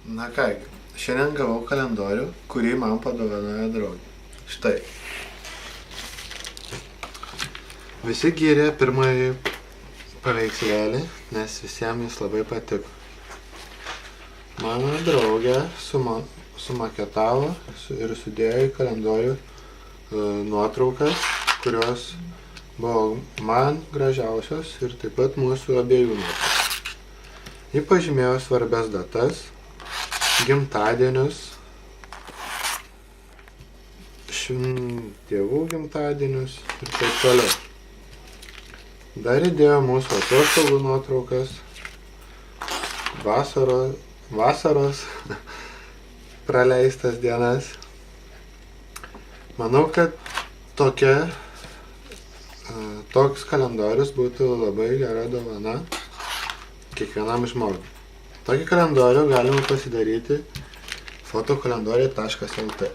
Na kągi, šiandien gavau kalendorių, kurį man padovanojo draugė. Štai. Visi gyrė pirmąjį paveikslėlį, nes visiems jis labai patiko. Mano draugė sumaketavo ir sudėjo į kalendorių nuotraukas, kurios buvo man gražiausios ir taip pat mūsų abiejų nuotraukas. Ji pažymėjo svarbias datas, gimtadienius, tėvų gimtadienius ir taip toliau. Dar įdėjo mūsų atostogų nuotraukas, vasaros praleistas dienas. Manau, kad toks kalendorius būtų labai gera dovana kiekvienam žmogui. Tokį kalendorių galima pasidaryti fotokalendoriai.lt.